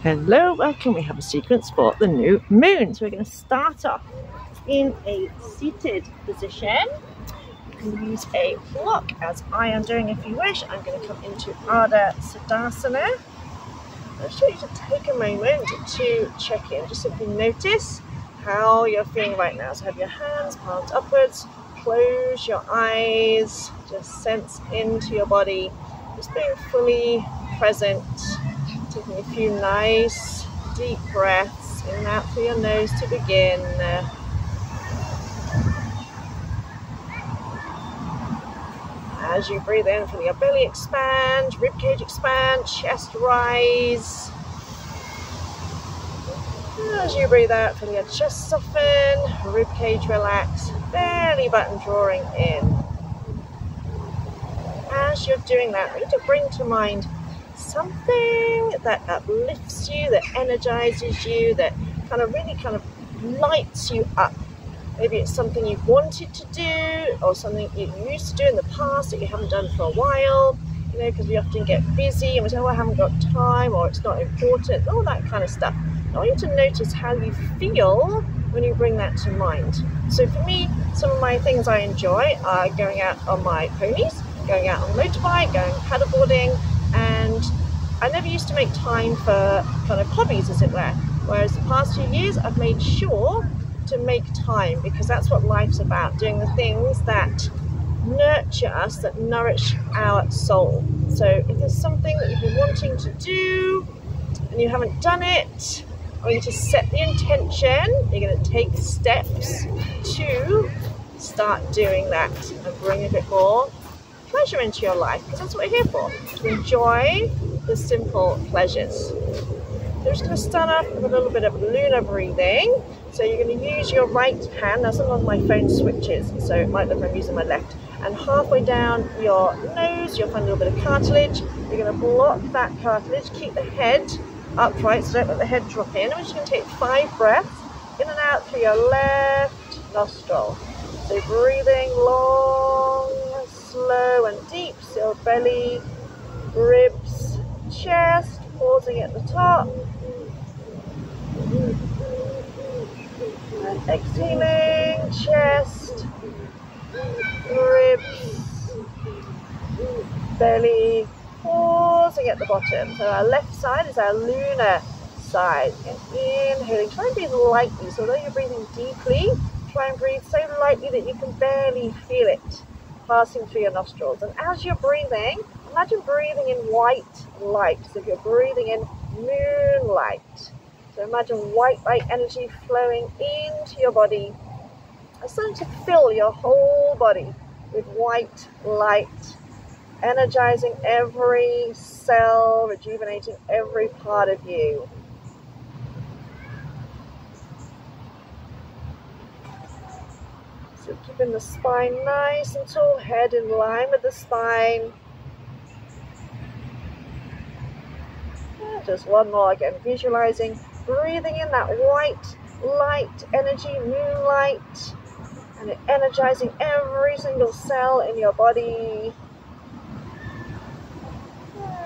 Hello, welcome. We have a sequence for the new moon. So we're going to start off in a seated position. You can use a block as I am doing if you wish. I'm going to come into Ardha Siddhasana. I'll show you to take a moment to check in. Just simply notice how you're feeling right now. So have your hands palms upwards, close your eyes, just sense into your body, just being fully present. Taking a few nice deep breaths in and out through your nose to begin. As you breathe in, feel your belly expand, ribcage expand, chest rise. As you breathe out, feel your chest soften, ribcage relax, belly button drawing in. As you're doing that, I need to bring to mind something that uplifts you, that energizes you, that really lights you up. Maybe it's something you've wanted to do, or something you used to do in the past that you haven't done for a while, because we often get busy and we say, oh, I haven't got time, or it's not important, all that kind of stuff. I want you to notice how you feel when you bring that to mind. So for me, some of my things I enjoy are going out on my ponies, going out on a motorbike, going paddleboarding, and I never used to make time for hobbies, as it were. Whereas the past few years, I've made sure to make time, because that's what life's about, doing the things that nurture us, that nourish our soul. So if there's something that you've been wanting to do and you haven't done it, I want you to set the intention. You're going to take steps to start doing that and bring a bit more pleasure into your life, because that's what we're here for, to enjoy the simple pleasures. We're just going to start off with a little bit of lunar breathing. So you're going to use your right hand. Now sometimes my phone switches, so it might look like I'm using my left. And halfway down your nose, you'll find a little bit of cartilage. You're going to block that cartilage, keep the head upright, so don't let the head drop in. And we're just going to take 5 breaths in and out through your left nostril. So breathing long, slow and deep, so belly, ribs, chest, pausing at the top. And exhaling, chest, ribs, belly, pausing at the bottom. So our left side is our lunar side. And inhaling, try and breathe lightly. So although you're breathing deeply, try and breathe so lightly that you can barely feel it passing through your nostrils. And as you're breathing, imagine breathing in white light. So if you're breathing in moonlight, so imagine white light energy flowing into your body. It's starting to fill your whole body with white light, energizing every cell, rejuvenating every part of you. So keeping the spine nice and tall, head in line with the spine. Just one more, again, visualizing, breathing in that white light energy, moonlight, and it energizing every single cell in your body.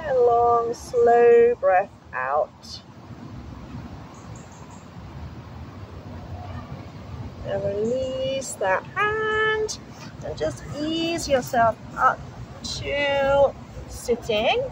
And long, slow breath out. And release that hand, and just ease yourself up to sitting,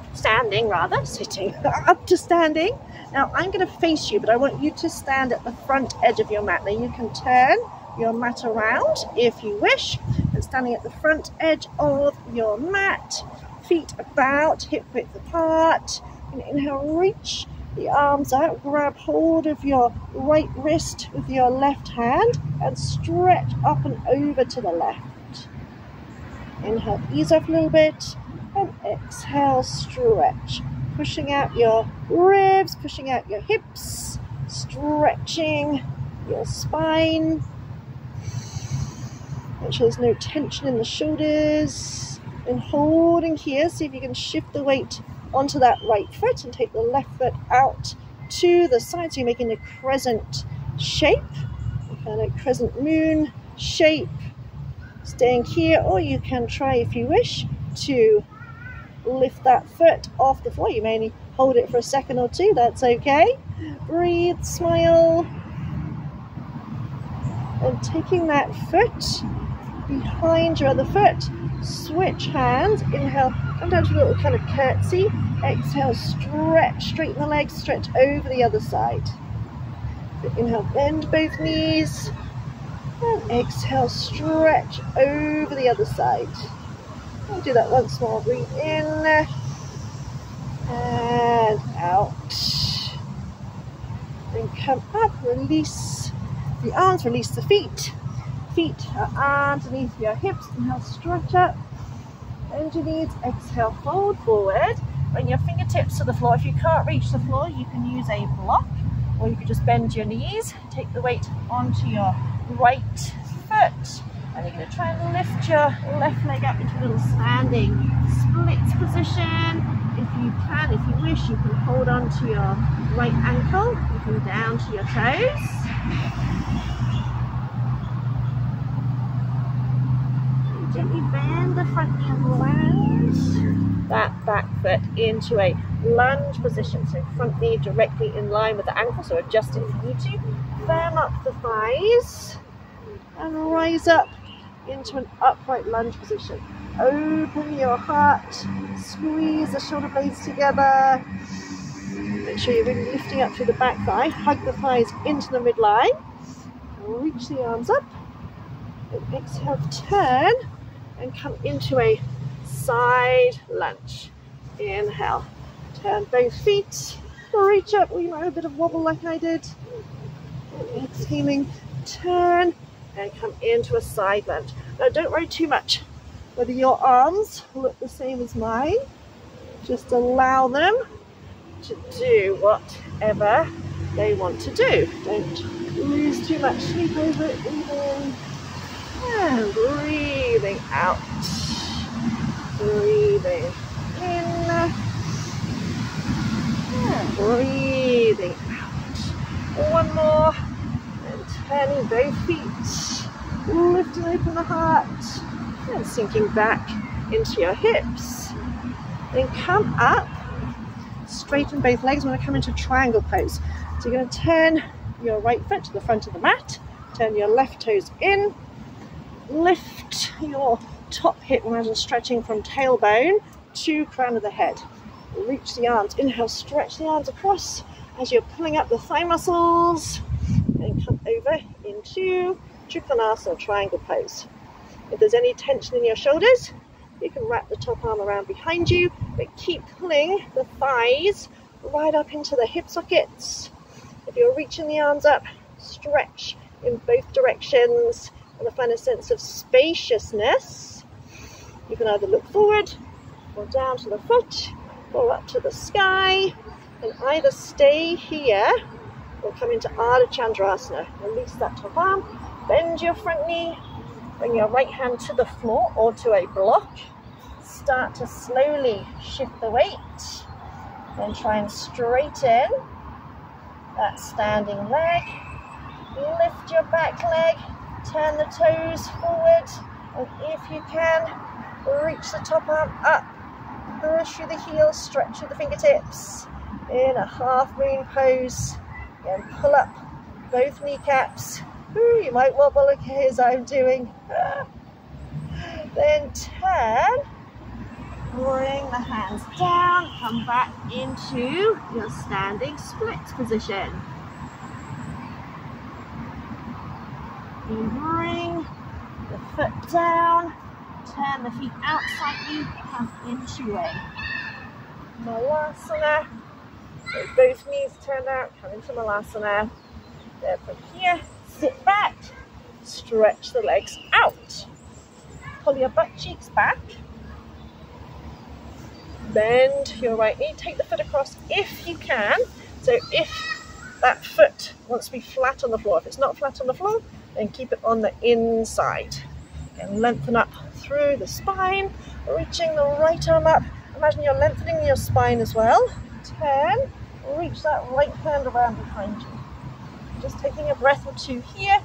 up to standing. Now I'm going to face you, but I want you to stand at the front edge of your mat. Now you can turn your mat around if you wish, and standing at the front edge of your mat, feet about, hip width apart. And inhale, reach the arms out, grab hold of your right wrist with your left hand and stretch up and over to the left. Inhale, ease off a little bit, and exhale, stretch, pushing out your ribs, pushing out your hips, stretching your spine. Make sure there's no tension in the shoulders. And holding here, see if you can shift the weight onto that right foot and take the left foot out to the side, so you're making a crescent shape, and a crescent moon shape, staying here. Or you can try, if you wish, to lift that foot off the floor. You may Hold it for a second or two, that's okay. Breathe, smile. And taking that foot behind your other foot, switch hands. Inhale, come down to a little kind of curtsy. Exhale, stretch, straighten the legs, stretch over the other side. Inhale, bend both knees. And exhale, stretch over the other side. We'll do that once more. Breathe in and out. Then come up, release the arms, release the feet. Feet are underneath your hips. Inhale, stretch up. Bend your knees. Exhale, fold forward. Bring your fingertips to the floor. If you can't reach the floor, you can use a block, or you can just bend your knees. Take the weight onto your right foot. And you're going to try and lift your left leg up into a little standing splits position. If you can, if you wish, you can hold on to your right ankle. You can down to your toes. And gently bend the front knee and lounge that back foot into a lunge position. So front knee directly in line with the ankle, so adjust it if you need to. Firm up the thighs and rise up into an upright lunge position. Open your heart, squeeze the shoulder blades together. Make sure you're really lifting up through the back thigh. Hug the thighs into the midline. Reach the arms up. And exhale, turn and come into a side lunge. Inhale, turn both feet, reach up. You might have a bit of wobble like I did. And exhaling, turn and come into a side lunge. Now don't worry too much whether your arms look the same as mine. Just allow them to do whatever they want to do. Don't lose too much sleep over it. Breathing and breathing out. Breathing in and breathing out. One more. Turning both feet, lifting open the heart, and sinking back into your hips. Then come up, straighten both legs. We're going to come into triangle pose. So you're going to turn your right foot to the front of the mat, turn your left toes in, lift your top hip, imagine stretching from tailbone to crown of the head. Reach the arms, inhale, stretch the arms across as you're pulling up the thigh muscles. And come over into Trikonasana, triangle pose. If there's any tension in your shoulders, you can wrap the top arm around behind you, but keep pulling the thighs right up into the hip sockets. If you're reaching the arms up, stretch in both directions and find a sense of spaciousness. You can either look forward or down to the foot or up to the sky, and either stay here or come into Ardha Chandrasana. Release that top arm, bend your front knee, bring your right hand to the floor or to a block. Start to slowly shift the weight. Then try and straighten that standing leg. Lift your back leg, turn the toes forward, and if you can, reach the top arm up. Push through the heels, stretch through the fingertips. In a half moon pose. And pull up both kneecaps. Ooh, you might wobble okay as I'm doing. Then turn, bring the hands down, come back into your standing splits position. And bring the foot down, turn the feet out slightly, come into a Malasana. So both knees turned out, come into Malasana. Then from here, sit back, stretch the legs out. Pull your butt cheeks back. Bend your right knee, take the foot across if you can. So if that foot wants to be flat on the floor, if it's not flat on the floor, then keep it on the inside. And lengthen up through the spine, reaching the right arm up. Imagine you're lengthening your spine as well. Turn. Reach that right hand around behind you. Just taking a breath or two here.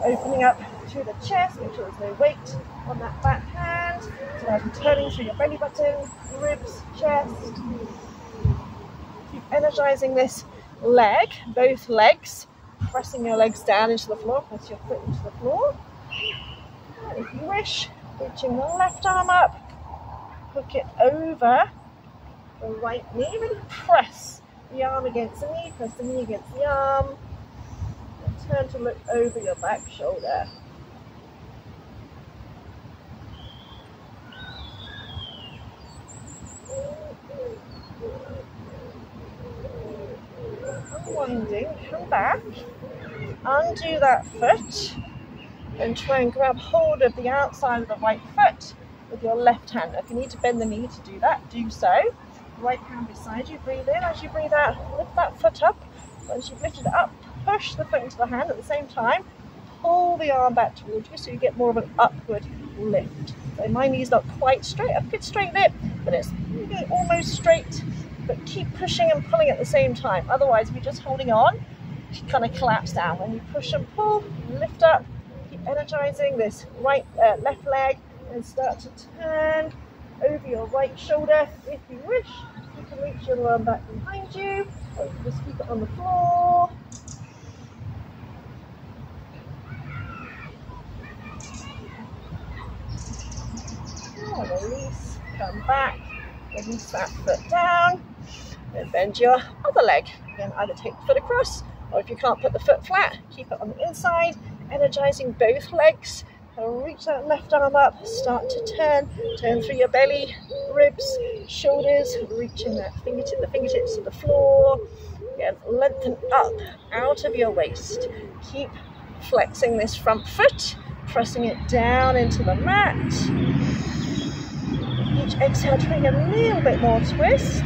Opening up to the chest. Make sure there's no weight on that back hand. So now you're turning through your belly button, ribs, chest. energizing this leg, both legs, pressing your legs down into the floor, press your foot into the floor. And if you wish, reaching the left arm up, hook it over the right knee, really press the arm against the knee, press the knee against the arm, and turn to look over your back shoulder. Unwinding, come back, undo that foot, and try and grab hold of the outside of the right foot with your left hand. If you need to bend the knee to do that, do so. Right hand beside you, breathe in. As you breathe out, lift that foot up. Once you've lifted it up, push the foot into the hand at the same time. Pull the arm back towards you so you get more of an upward lift. So my knee's not quite straight. I could straighten it, but it's almost straight. But keep pushing and pulling at the same time. Otherwise, if you're just holding on, you kind of collapse down. When you push and pull, lift up, keep energizing this left leg, and start to turn over your right shoulder. If you wish, you can reach your arm back behind you, or you can just keep it on the floor. And release, come back, release that foot down, and bend your other leg. Again, either take the foot across, or if you can't put the foot flat, keep it on the inside, energizing both legs. And reach that left arm up, start to turn through your belly, ribs, shoulders, reaching the fingertips to the floor. Again, lengthen up out of your waist. Keep flexing this front foot, pressing it down into the mat. Each exhale, trying a little bit more twist.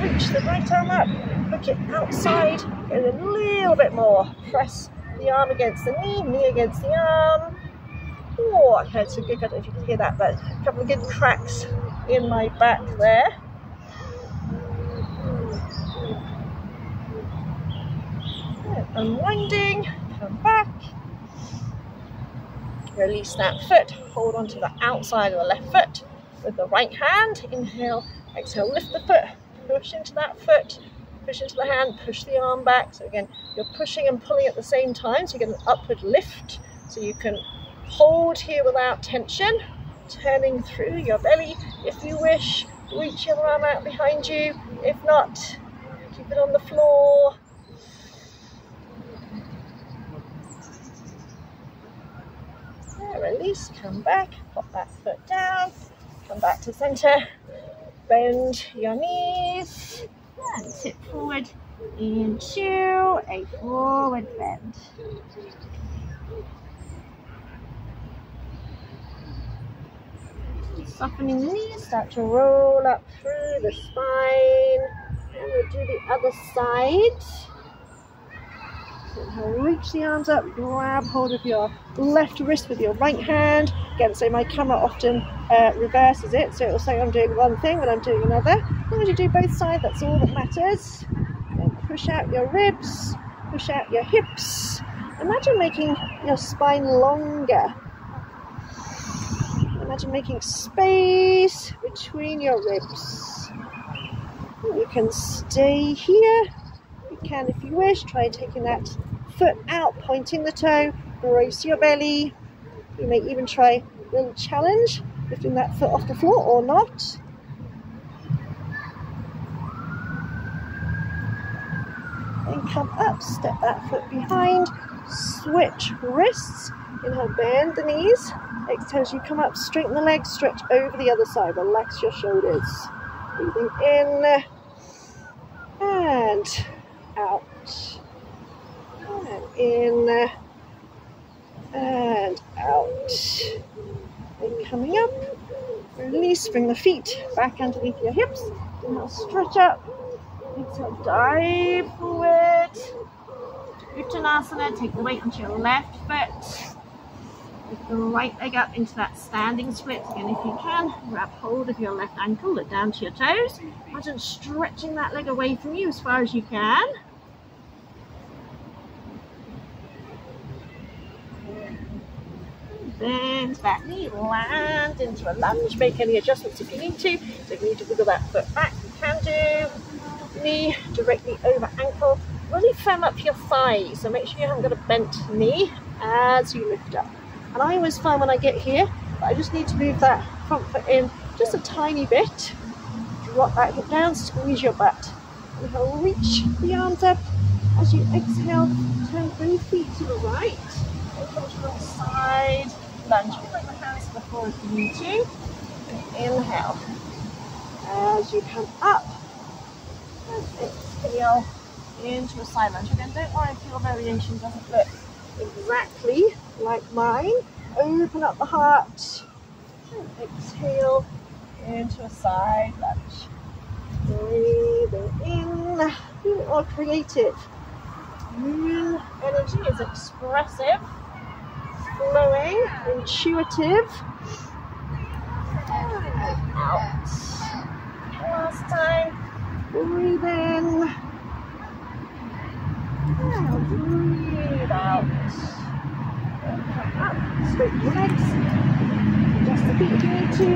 Reach the right arm up, hook it outside, get a little bit more. Press the arm against the knee, knee against the arm. Oh, okay, it's a good, I don't know if you can hear that, but a couple of good cracks in my back there. Unwinding, come back. Release that foot, hold on to the outside of the left foot with the right hand. Inhale, exhale, lift the foot, push into that foot, push into the hand, push the arm back. So again, you're pushing and pulling at the same time, so you get an upward lift. So you can hold here without tension, turning through your belly. If you wish, reach your arm out behind you. If not, keep it on the floor. Release, come back, pop that foot down, come back to center, bend your knees, and tip forward into a forward bend. Softening the knees, start to roll up through the spine, and we'll do the other side. Reach the arms up, grab hold of your left wrist with your right hand. Again, so my camera often reverses it, so it will say I'm doing one thing when I'm doing another. As long as you do both sides, that's all that matters. And push out your ribs, push out your hips. Imagine making your spine longer. Imagine making space between your ribs. You can stay here. You can, if you wish, try taking that foot out, pointing the toe, brace your belly. You may even try a little challenge, lifting that foot off the floor or not. Then come up, step that foot behind, switch wrists. Inhale, bend the knees. Exhale as you come up, straighten the legs, stretch over the other side, relax your shoulders. Breathing in and out. And in and out. And coming up, release, bring the feet back underneath your hips. Inhale, stretch up. Exhale, dive forward. Uttanasana, take the weight onto your left foot. Lift the right leg up into that standing split. Again, if you can, grab hold of your left ankle, look down to your toes. Imagine stretching that leg away from you as far as you can. Bend that knee, land into a lunge. Make any adjustments if you need to. So if you need to wiggle that foot back, you can do. Knee directly over ankle. Really firm up your thighs, so make sure you haven't got a bent knee as you lift up. And I always find when I get here, I just need to move that front foot in just a tiny bit. Drop that hip down, squeeze your butt. Inhale, reach the arms up. As you exhale, turn both feet to the right. Come to the side lunge. Bring the hands to the floor if you need to. Inhale. As you come up, and exhale into a side lunge. Again, don't worry if your variation doesn't look exactly like mine. Open up the heart. And exhale into a side lunge. Breathing in. You are creative. Moon energy is expressive, flowing, intuitive. And out. Last time. Breathe in. And breathe out. Come up. Straighten your legs. Adjust the feet if you need to.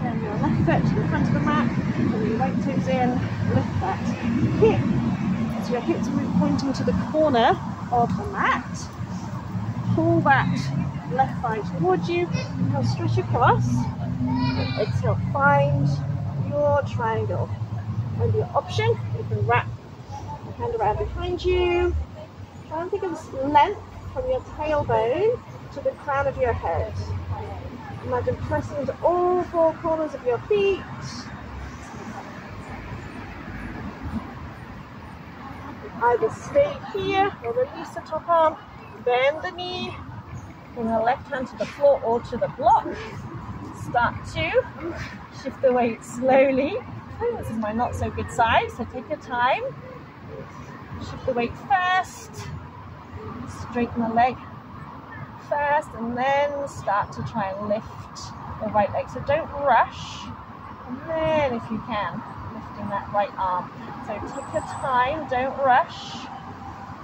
Turn your left foot to the front of the mat. Pull your right toes in. Lift that hip. So your hips are pointing to the corner of the mat. Pull that left thigh towards you. Now stretch across. And exhale, find your triangle. And your option, you can wrap your hand around behind you. Try and think of this length from your tailbone to the crown of your head. Imagine pressing into all four corners of your feet. Either stay here or release the top arm, bend the knee, bring the left hand to the floor or to the block. Start to shift the weight slowly. Oh, this is my not so good side, so take your time. Shift the weight first, straighten the leg first, and then start to try and lift the right leg. So don't rush, and then if you can, lifting that right arm. So take your time, don't rush.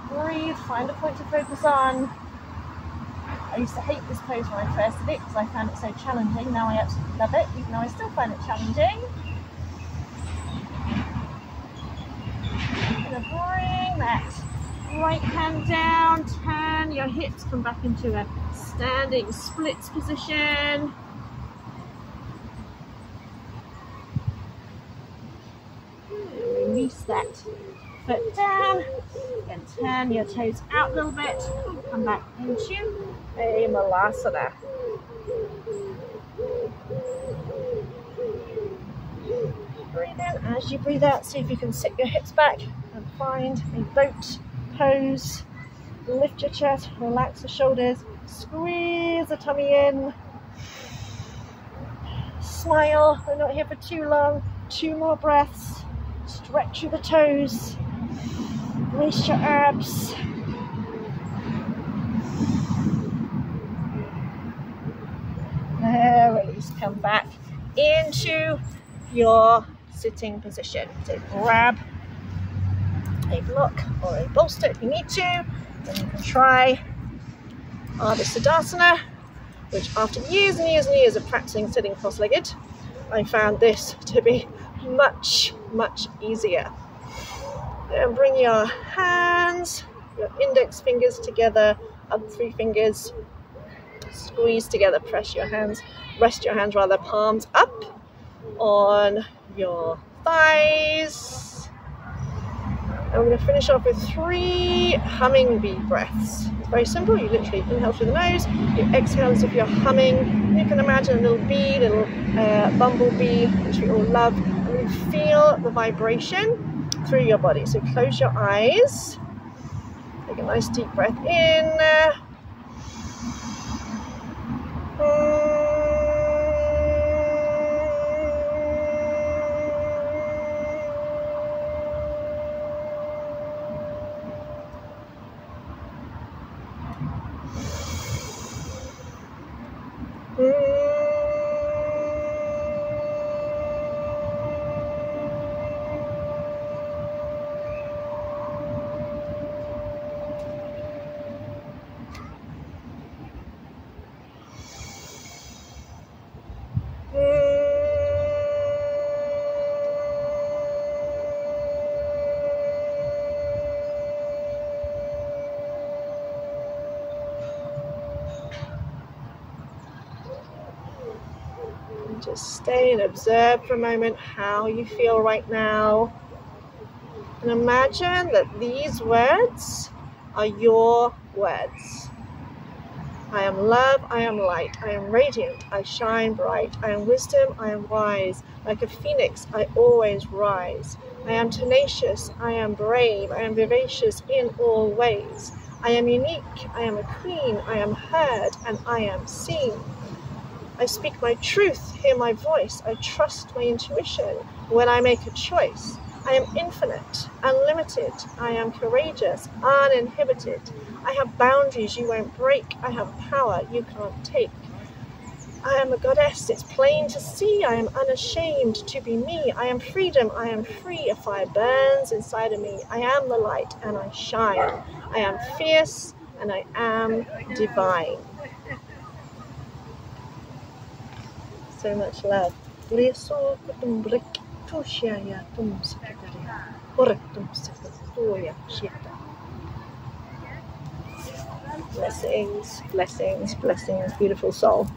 Breathe, find a point to focus on. I used to hate this pose when I first did it because I found it so challenging. Now I absolutely love it, even though I still find it challenging. I'm going to bring that right hand down, turn your hips, come back into a standing splits position. Release that foot down and turn your toes out a little bit. Come back into a malasana. Breathe in as you breathe out. See if you can sit your hips back and find a boat pose. Lift your chest, relax the shoulders, squeeze the tummy in. Smile, we're not here for too long. 2 more breaths. Stretch through the toes. Brace your abs. Release, come back into your sitting position. So grab a block or a bolster if you need to. Then you can try Ardha Siddhasana, which after years and years and years of practicing sitting cross-legged, I found this to be much, much easier. And bring your hands, your index fingers together, up 3 fingers, squeeze together, press your hands, rest your hands rather, palms up on your thighs. And we're going to finish off with 3 humming bee breaths. It's very simple. You literally inhale through the nose, you exhale as if you're humming. You can imagine a little bee, little bumblebee, which we all love, and you feel the vibration through your body. So close your eyes, take a nice deep breath in. Just stay and observe for a moment how you feel right now. And imagine that these words are your words. I am love, I am light, I am radiant, I shine bright, I am wisdom, I am wise, like a phoenix I always rise. I am tenacious, I am brave, I am vivacious in all ways. I am unique, I am a queen, I am heard, and I am seen. I speak my truth, hear my voice, I trust my intuition when I make a choice. I am infinite, unlimited, I am courageous, uninhibited. I have boundaries you won't break, I have power you can't take. I am a goddess, it's plain to see, I am unashamed to be me. I am freedom, I am free, a fire burns inside of me. I am the light and I shine. I am fierce and I am divine. So much love. Blessings, blessings, blessings, beautiful soul.